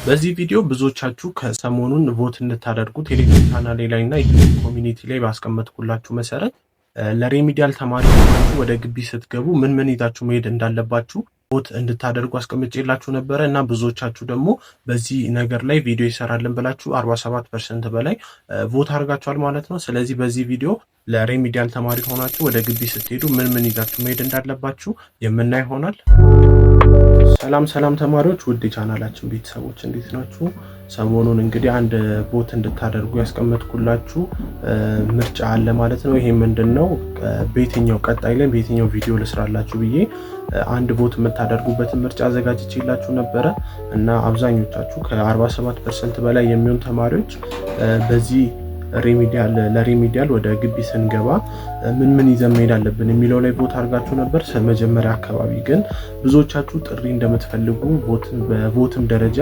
በዚህ ቪዲዮ ብዙዎቻችሁ ከሰሞኑን ቮት እንድታደርጉ ቴሌግራም ቻናሌ ላይ እና ዩቲዩብ ኮሚኒቲ ላይ ባስቀመጥኩላችሁ መሰረት ለሬሚዲያል ተማሪዎች ወደ ግቢ ስትገቡ ምን ይዛችሁ መሄድ እንዳለባችሁ ቮት እንድታደርጉ አስቀምጬላችሁ ነበረ እና ብዙዎቻችሁ ደግሞ በዚህ ነገር ላይ ቪዲዮ ይሰራልን ብላችሁ 47% በላይ ቮት አድርጋችኋል ማለት ነው። ስለዚህ በዚህ ቪዲዮ ለሬሚዲያል ተማሪ ሆናችሁ ወደ ግቢ ስትሄዱ ምን ይዛችሁ መሄድ እንዳለባችሁ የምናይ ይሆናል። ሰላም ተማሪዎች፣ ውድ ቻናላችን ቤተሰቦች እንዴት ናችሁ? ሰሞኑን እንግዲህ አንድ ቮት እንድታደርጉ ያስቀመጥኩላችሁ ምርጫ አለ ማለት ነው። ይሄ ምንድነው? በየትኛው ቀጣይ ላይ በየትኛው ቪዲዮ ልስራላችሁ ብዬ አንድ ቮት የምታደርጉበትን ምርጫ አዘጋጅቼላችሁ ነበረ እና አብዛኞቻችሁ ከ47% በላይ የሚሆን ተማሪዎች በዚህ ለሬሚዲያል ወደ ግቢ ስንገባ ምን ይዘን መሄድ አለብን የሚለው ላይ ቮት አድርጋችሁ ነበር። መጀመሪያ አካባቢ ግን ብዙዎቻችሁ ጥሪ እንደምትፈልጉ በቮትም ደረጃ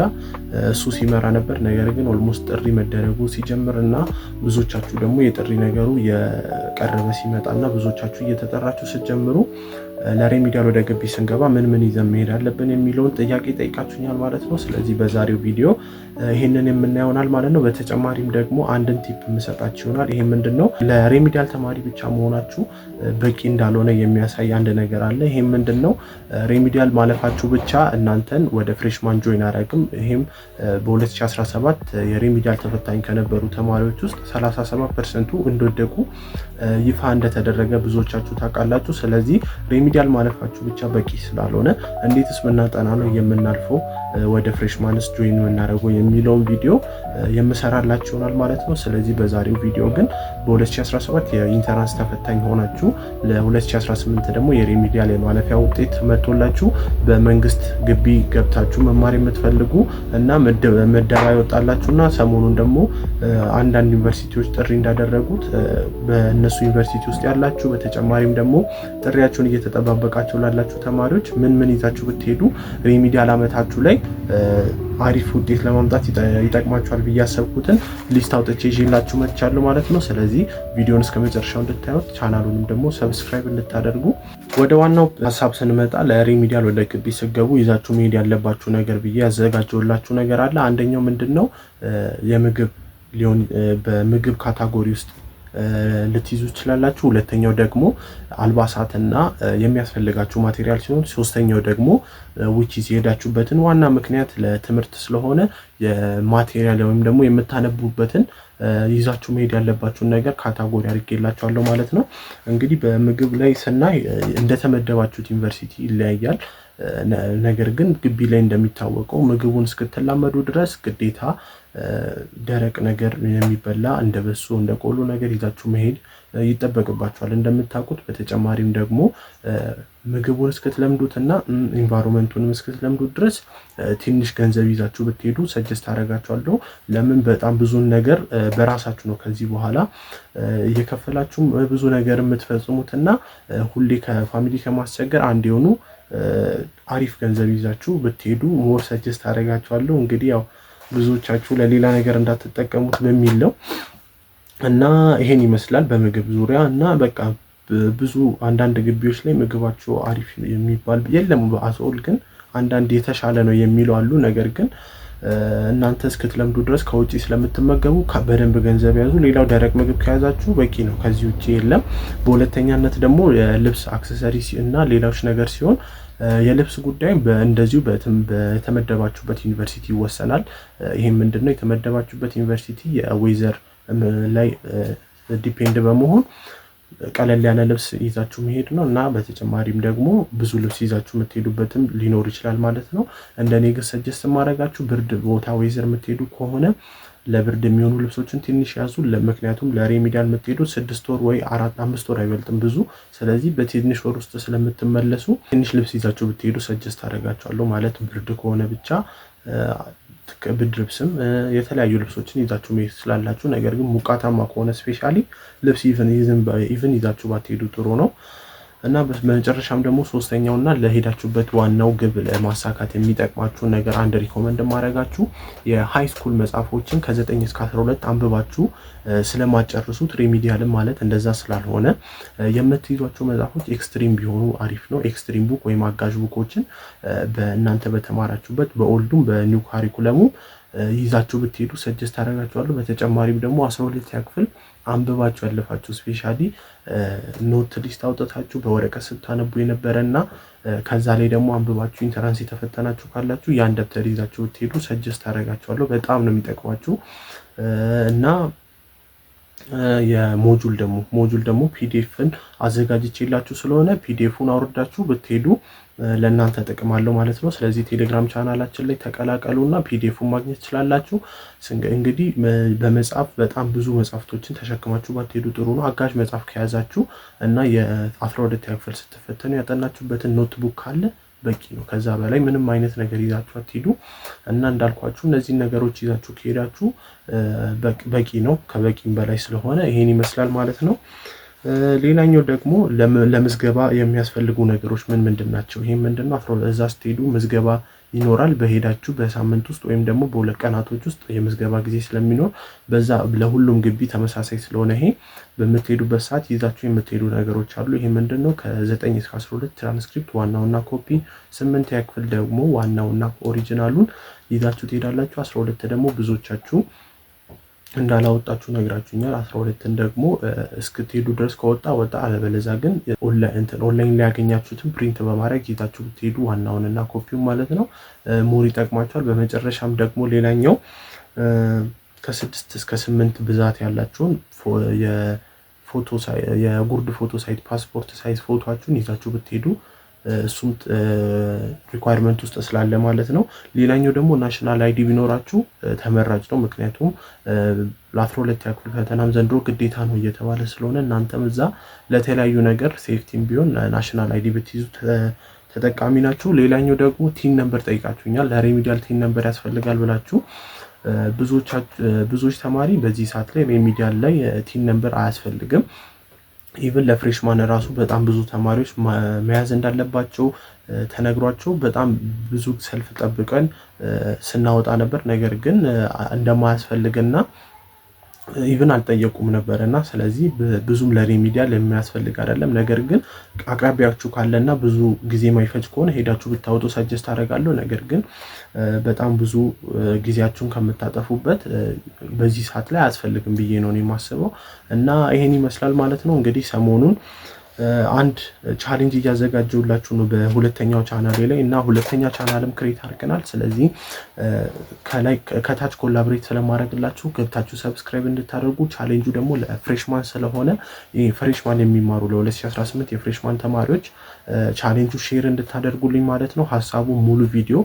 እሱ ሲመራ ነበር። ነገር ግን ኦልሞስት ጥሪ መደረጉ ሲጀምርና ብዙዎቻችሁ ደግሞ የጥሪ ነገሩ የቀረበ ሲመጣና ብዙዎቻችሁ እየተጠራችሁ ስትጀምሩ ለሬሚዲያል ወደ ግቢ ስንገባ ምን ይዘን መሄድ አለብን የሚለውን ጥያቄ ጠይቃችሁኛል ማለት ነው። ስለዚህ በዛሬው ቪዲዮ ይሄንን የምናየውናል ማለት ነው። በተጨማሪም ደግሞ አንድን ቲፕ የምሰጣችሁ ይሆናል። ይሄ ምንድነው? ለሬሚዲያል ተማሪ ብቻ መሆናችሁ በቂ እንዳልሆነ የሚያሳይ አንድ ነገር አለ። ይሄ ምንድነው? ሬሚዲያል ማለፋችሁ ብቻ እናንተን ወደ ፍሬሽማን ጆይን አያደርግም። ይሄም በ2017 የሬሚዲያል ተፈታኝ ከነበሩ ተማሪዎች ውስጥ 37% እንደወደቁ ይፋ እንደተደረገ ብዙዎቻችሁ ታውቃላችሁ። ስለዚህ ሬሚዲያል ማለፋችሁ ብቻ በቂ ስላልሆነ እንዴትስ ብናጠና ነው የምናልፈው ወደ ፍሬሽማንስ ጆይን የምናደርገው የሚለውን ቪዲዮ የምሰራላችሁ ይሆናል ማለት ነው። ስለዚህ በዛሬው ቪዲዮ ግን በ2017 የኢንተራንስ ተፈታኝ ሆናችሁ ለ2018 ደግሞ የሬሚዲያል የማለፊያ ውጤት መጥቶላችሁ በመንግስት ግቢ ገብታችሁ መማር የምትፈልጉ እና መደባ ይወጣላችሁና ሰሞኑን ደግሞ አንዳንድ ዩኒቨርሲቲዎች ጥሪ እንዳደረጉት በእነሱ ዩኒቨርሲቲ ውስጥ ያላችሁ በተጨማሪም ደግሞ ጥሪያችሁን እየተጠባበቃችሁ ላላችሁ ተማሪዎች ምን ይዛችሁ ብትሄዱ ሬሚዲያል አመታችሁ ላይ አሪፍ ውጤት ለማምጣት ይጠቅማችኋል ብዬ ያሰብኩትን ሊስት አውጥቼ ይዤላችሁ መጥቻለሁ ማለት ነው። ስለዚህ ቪዲዮውን እስከ መጨረሻው እንድታዩት ቻናሉንም ደግሞ ሰብስክራይብ እንድታደርጉ። ወደ ዋናው ሀሳብ ስንመጣ ለሬሚዲያል ወደ ግቢ ስትገቡ ይዛችሁ መሄድ ያለባችሁ ነገር ብዬ ያዘጋጀሁላችሁ ነገር አለ። አንደኛው ምንድነው? የምግብ ሊሆን በምግብ ካታጎሪ ውስጥ ልትይዙ ትችላላችሁ። ሁለተኛው ደግሞ አልባሳትና የሚያስፈልጋችሁ ማቴሪያል ሲሆን ሶስተኛው ደግሞ which is የሄዳችሁበትን ዋና ምክንያት ለትምህርት ስለሆነ የማቴሪያል ወይም ደግሞ የምታነቡበትን ይዛችሁ መሄድ ያለባችሁን ነገር ካታጎሪ አድርጌላችኋለሁ ማለት ነው። እንግዲህ በምግብ ላይ ስናይ እንደተመደባችሁት ዩኒቨርሲቲ ይለያያል። ነገር ግን ግቢ ላይ እንደሚታወቀው ምግቡን እስክትላመዱ ድረስ ግዴታ ደረቅ ነገር የሚበላ እንደ በሶ እንደ ቆሎ ነገር ይዛችሁ መሄድ ይጠበቅባችኋል እንደምታውቁት። በተጨማሪም ደግሞ ምግቡን እስክትለምዱትና ኢንቫይሮንመንቱንም እስክትለምዱት ድረስ ትንሽ ገንዘብ ይዛችሁ ብትሄዱ ሰጀስት አደርጋችኋለሁ። ለምን በጣም ብዙ ነገር በራሳችሁ ነው ከዚህ በኋላ እየከፈላችሁ ብዙ ነገር የምትፈጽሙትና ሁሌ ከፋሚሊ ከማስቸገር አንድ የሆኑ አሪፍ ገንዘብ ይዛችሁ ብትሄዱ ሞር ሰጀስት አደርጋችኋለሁ። እንግዲህ ያው ብዙዎቻችሁ ለሌላ ነገር እንዳትጠቀሙት በሚል ነው እና ይሄን ይመስላል በምግብ ዙሪያ እና በቃ ብዙ አንዳንድ ግቢዎች ላይ ምግባቸው አሪፍ የሚባል የለም በአሶል ግን አንዳንድ የተሻለ ነው የሚሉ አሉ። ነገር ግን እናንተ እስክትለምዱ ድረስ ከውጪ ስለምትመገቡ በደንብ ገንዘብ ያዙ። ሌላው ደረቅ ምግብ ከያዛችሁ በቂ ነው፣ ከዚህ ውጪ የለም። በሁለተኛነት ደግሞ የልብስ አክሰሰሪስ እና ሌላዎች ነገር ሲሆን የልብስ ጉዳይ እንደዚሁ በተመደባችሁበት ዩኒቨርሲቲ ይወሰናል። ይሄም ምንድነው? የተመደባችሁበት ዩኒቨርሲቲ የዌዘር ላይ ዲፔንድ በመሆን ቀለል ያለ ልብስ ይዛችሁ መሄድ ነው እና በተጨማሪም ደግሞ ብዙ ልብስ ይዛችሁ የምትሄዱበትም ሊኖር ይችላል ማለት ነው። እንደኔ ግን ሰጀስት ማድረጋችሁ ብርድ ቦታ ዌዘር የምትሄዱ ከሆነ ለብርድ የሚሆኑ ልብሶችን ትንሽ ያዙ። ምክንያቱም ለሬሚዲያል የምትሄዱት 6 ወር ወይ 4-5 ወር አይበልጥም ብዙ። ስለዚህ በትንሽ ወር ውስጥ ስለምትመለሱ ትንሽ ልብስ ይዛችሁ ብትሄዱ ሰጀስት አደርጋችኋለሁ ማለት ብርድ ከሆነ ብቻ ብርድ ልብስም የተለያዩ ልብሶችን ይዛችሁ መሄድ ስላላችሁ። ነገር ግን ሙቃታማ ከሆነ ስፔሻሊ ልብስ ኢቭን ይዛችሁ ባትሄዱ ጥሩ ነው። እና በመጨረሻም ደግሞ ሶስተኛውና ለሄዳችሁበት ዋናው ግብ ለማሳካት የሚጠቅማችሁ ነገር አንድ ሪኮመንድ ማድረጋችሁ የሃይ ስኩል መጽሐፎችን ከ9 እስከ 12 አንብባችሁ ስለማጨርሱት ሪሚዲያልም ማለት እንደዛ ስላልሆነ የምትይዟቸው መጽሐፎች ኤክስትሪም ቢሆኑ አሪፍ ነው። ኤክስትሪም ቡክ ወይም አጋዥ ቡኮችን በእናንተ በተማራችሁበት በኦልዱም በኒው ካሪኩለሙ ይዛችሁ ብትሄዱ ሰጀስት አደርጋችኋለሁ። በተጨማሪም ደግሞ 12ኛ ክፍል አንብባችሁ ያለፋችሁ ስፔሻሊ ኖት ሊስት አውጥታችሁ በወረቀት ስታነቡ የነበረና ከዛ ላይ ደግሞ አንብባችሁ ኢንተራንስ የተፈተናችሁ ካላችሁ ያን ደብተር ይዛችሁ ብትሄዱ ሰጀስት አደርጋችኋለሁ። በጣም ነው የሚጠቅማችሁ። እና የሞጁል ደግሞ ፒዲኤፍን አዘጋጅቼላችሁ ስለሆነ ፒዲኤፉን አውርዳችሁ ብትሄዱ ለእናንተ ጥቅም አለው ማለት ነው። ስለዚህ ቴሌግራም ቻናላችን ላይ ተቀላቀሉና ፒዲኤፉን ማግኘት ትችላላችሁ። እንግዲህ በመጽሐፍ በጣም ብዙ መጽሐፍቶችን ተሸክማችሁ ባትሄዱ ጥሩ ነው። አጋዥ መጽሐፍ ከያዛችሁ እና የ12ኛ ክፍል ስትፈተኑ ያጠናችሁበትን ኖትቡክ ካለ በቂ ነው። ከዛ በላይ ምንም አይነት ነገር ይዛችሁ አትሄዱ እና እንዳልኳችሁ እነዚህን ነገሮች ይዛችሁ ከሄዳችሁ በቂ ነው። ከበቂም በላይ ስለሆነ ይሄን ይመስላል ማለት ነው። ሌላኛው ደግሞ ለምዝገባ የሚያስፈልጉ ነገሮች ምንድን ናቸው? ይሄ ምንድነው? እዛ ስትሄዱ ምዝገባ ይኖራል። በሄዳችሁ በሳምንት ውስጥ ወይም ደግሞ በሁለት ቀናቶች ውስጥ የምዝገባ ጊዜ ስለሚኖር በዛ ለሁሉም ግቢ ተመሳሳይ ስለሆነ ይሄ በምትሄዱበት ሰዓት ይዛችሁ የምትሄዱ ነገሮች አሉ። ይሄ ምንድነው? ከ9 እስከ 12 ትራንስክሪፕት ዋናውና ኮፒ፣ 8ኛ ክፍል ደግሞ ዋናውና ኦሪጂናሉን ይዛችሁ ትሄዳላችሁ። 12 ደግሞ ብዙዎቻችሁ እንዳላወጣችሁ ነግራችሁኛል። 12ን ደግሞ እስክትሄዱ ድረስ ከወጣ ወጣ፣ አለበለዚያ ግን ኦንላይን ላይ ያገኛችሁትን ፕሪንት በማድረግ ይዛችሁ ብትሄዱ ዋናውንና ኮፒውን ማለት ነው ሞር ይጠቅማችኋል። በመጨረሻም ደግሞ ሌላኛው ከ6 እስከ 8 ብዛት ያላችሁን የጉርድ ፎቶ ሳይዝ ፓስፖርት ሳይዝ ፎቶአችሁን ይዛችሁ ብትሄዱ እሱም ሪኳየርመንት ውስጥ ስላለ ማለት ነው። ሌላኛው ደግሞ ናሽናል አይዲ ቢኖራችሁ ተመራጭ ነው። ምክንያቱም ለ12ኛ ክፍል ፈተናም ዘንድሮ ግዴታ ነው እየተባለ ስለሆነ እናንተም እዛ ለተለያዩ ነገር ሴፍቲም ቢሆን ናሽናል አይዲ ብትይዙ ተጠቃሚ ናችሁ። ሌላኛው ደግሞ ቲን ነምበር ጠይቃችሁኛል። ለሬሚዲያል ቲን ነምበር ያስፈልጋል ብላችሁ ብዙዎች ተማሪ በዚህ ሰዓት ላይ ሬሚዲያል ላይ ቲን ነምበር አያስፈልግም። ኢቭን ለፍሬሽማን ራሱ በጣም ብዙ ተማሪዎች መያዝ እንዳለባቸው ተነግሯቸው በጣም ብዙ ሰልፍ ጠብቀን ስናወጣ ነበር። ነገር ግን እንደማያስፈልግና ኢቭን አልጠየቁም ነበርና ስለዚህ ብዙም ለሬሚዲያል የሚያስፈልግ አይደለም። ነገር ግን አቅራቢያችሁ ካለና ብዙ ጊዜ ማይፈጅ ከሆነ ሄዳችሁ ብታወጡ ሰጀስት አደርጋለሁ። ነገር ግን በጣም ብዙ ጊዜያችሁን ከምታጠፉበት በዚህ ሰዓት ላይ አያስፈልግም ብዬ ነው የማስበው። እና ይሄን ይመስላል ማለት ነው። እንግዲህ ሰሞኑን አንድ ቻሌንጅ እያዘጋጀውላችሁ ነው በሁለተኛው ቻናሌ ላይ እና ሁለተኛ ቻናልም ክሬት አድርገናል። ስለዚህ ከታች ኮላብሬት ስለማድረግላችሁ ገብታችሁ ሰብስክራይብ እንድታደርጉ። ቻሌንጁ ደግሞ ለፍሬሽማን ስለሆነ ፍሬሽማን የሚማሩ ለ2018 የፍሬሽማን ተማሪዎች ቻሌንጁ ሼር እንድታደርጉልኝ ማለት ነው። ሀሳቡ ሙሉ ቪዲዮ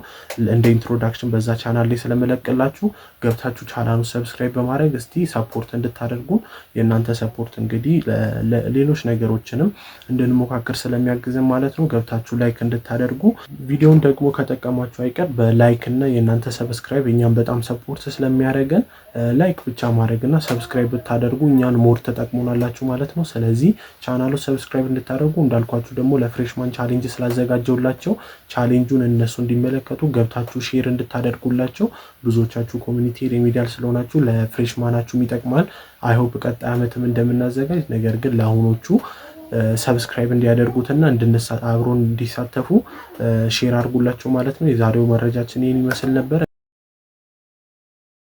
እንደ ኢንትሮዳክሽን በዛ ቻናል ላይ ስለመለቅላችሁ ገብታችሁ ቻናሉ ሰብስክራይብ በማድረግ እስቲ ሰፖርት እንድታደርጉ። የእናንተ ሰፖርት እንግዲህ ሌሎች ነገሮችንም እንድንሞካከር ስለሚያግዝን ማለት ነው። ገብታችሁ ላይክ እንድታደርጉ። ቪዲዮውን ደግሞ ከጠቀማችሁ አይቀር በላይክ እና የእናንተ ሰብስክራይብ እኛም በጣም ሰፖርት ስለሚያደርገን ላይክ ብቻ ማድረግና ሰብስክራይብ ብታደርጉ እኛን ሞር ተጠቅሙናላችሁ ማለት ነው። ስለዚህ ቻናሉ ሰብስክራይብ እንድታደርጉ። እንዳልኳችሁ ደግሞ ለፍሬሽማን ቻሌንጅ ስላዘጋጀውላቸው ቻሌንጁን እነሱ እንዲመለከቱ ገብታችሁ ሼር እንድታደርጉላቸው። ብዙዎቻችሁ ኮሚኒቲ ሬሚዲያል ስለሆናችሁ ለፍሬሽማናችሁም ይጠቅማል። አይሆፕ ቀጣይ ዓመትም እንደምናዘጋጅ። ነገር ግን ለአሁኖቹ ሰብስክራይብ እንዲያደርጉትና አብሮን እንዲሳተፉ ሼር አድርጉላቸው ማለት ነው። የዛሬው መረጃችን ይህን ይመስል ነበር።